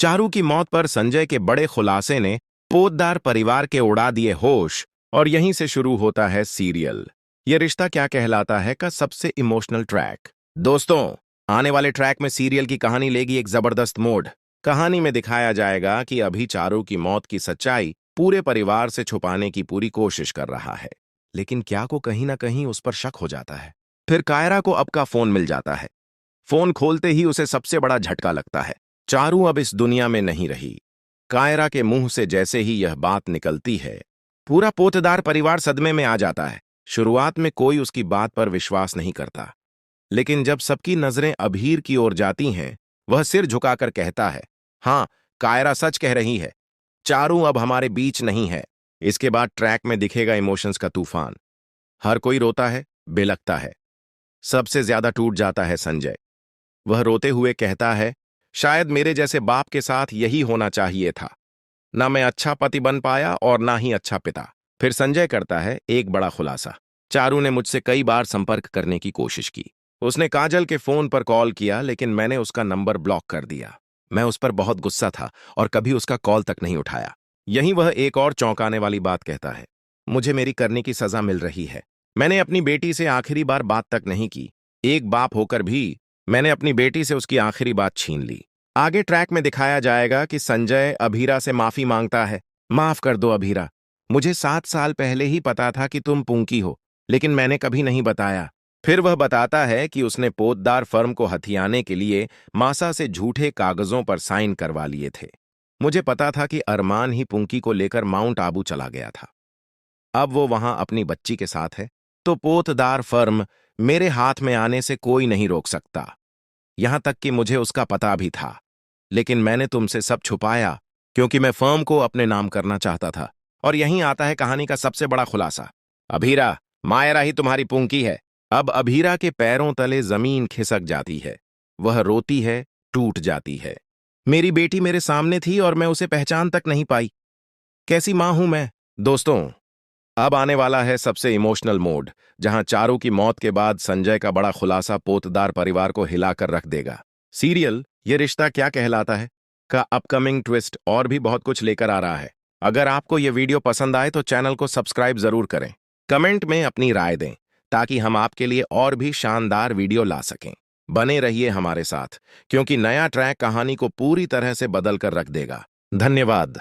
चारू की मौत पर संजय के बड़े खुलासे ने पोतदार परिवार के उड़ा दिए होश, और यहीं से शुरू होता है सीरियल ये रिश्ता क्या कहलाता है का सबसे इमोशनल ट्रैक। दोस्तों, आने वाले ट्रैक में सीरियल की कहानी लेगी एक जबरदस्त मोड़। कहानी में दिखाया जाएगा कि अभी चारू की मौत की सच्चाई पूरे परिवार से छुपाने की पूरी कोशिश कर रहा है, लेकिन क्या को कहीं ना कहीं उस पर शक हो जाता है। फिर कायरा को अब का फोन मिल जाता है। फोन खोलते ही उसे सबसे बड़ा झटका लगता है। चारू अब इस दुनिया में नहीं रही। कायरा के मुंह से जैसे ही यह बात निकलती है, पूरा पोतदार परिवार सदमे में आ जाता है। शुरुआत में कोई उसकी बात पर विश्वास नहीं करता, लेकिन जब सबकी नजरें अभीर की ओर जाती हैं, वह सिर झुकाकर कहता है, हाँ, कायरा सच कह रही है, चारू अब हमारे बीच नहीं है। इसके बाद ट्रैक में दिखेगा इमोशंस का तूफान। हर कोई रोता है, बेलकता है। सबसे ज्यादा टूट जाता है संजय। वह रोते हुए कहता है, शायद मेरे जैसे बाप के साथ यही होना चाहिए था। ना मैं अच्छा पति बन पाया और ना ही अच्छा पिता। फिर संजय करता है एक बड़ा खुलासा। चारू ने मुझसे कई बार संपर्क करने की कोशिश की। उसने काजल के फोन पर कॉल किया, लेकिन मैंने उसका नंबर ब्लॉक कर दिया। मैं उस पर बहुत गुस्सा था और कभी उसका कॉल तक नहीं उठाया। यहीं वह एक और चौंकाने वाली बात कहता है, मुझे मेरी करने की सजा मिल रही है। मैंने अपनी बेटी से आखिरी बार बात तक नहीं की। एक बाप होकर भी मैंने अपनी बेटी से उसकी आखिरी बात छीन ली। आगे ट्रैक में दिखाया जाएगा कि संजय अभीरा से माफी मांगता है। माफ कर दो अभीरा, मुझे 7 साल पहले ही पता था कि तुम पूंकी हो, लेकिन मैंने कभी नहीं बताया। फिर वह बताता है कि उसने पोतदार फर्म को हथियाने के लिए मासा से झूठे कागजों पर साइन करवा लिए थे। मुझे पता था कि अरमान ही पुंकी को लेकर माउंट आबू चला गया था। अब वो वहां अपनी बच्ची के साथ है, तो पोतदार फर्म मेरे हाथ में आने से कोई नहीं रोक सकता। यहां तक कि मुझे उसका पता भी था, लेकिन मैंने तुमसे सब छुपाया क्योंकि मैं फर्म को अपने नाम करना चाहता था। और यहीं आता है कहानी का सबसे बड़ा खुलासा। अभीरा, मायरा ही तुम्हारी पुंकी है। अब अभीरा के पैरों तले जमीन खिसक जाती है। वह रोती है, टूट जाती है। मेरी बेटी मेरे सामने थी और मैं उसे पहचान तक नहीं पाई। कैसी मां हूं मैं। दोस्तों, अब आने वाला है सबसे इमोशनल मोड, जहां चारू की मौत के बाद संजय का बड़ा खुलासा पोतदार परिवार को हिलाकर रख देगा। सीरियल ये रिश्ता क्या कहलाता है का अपकमिंग ट्विस्ट और भी बहुत कुछ लेकर आ रहा है। अगर आपको ये वीडियो पसंद आए तो चैनल को सब्सक्राइब जरूर करें। कमेंट में अपनी राय दें ताकि हम आपके लिए और भी शानदार वीडियो ला सकें। बने रहिए हमारे साथ, क्योंकि नया ट्रैक कहानी को पूरी तरह से बदल कर रख देगा। धन्यवाद।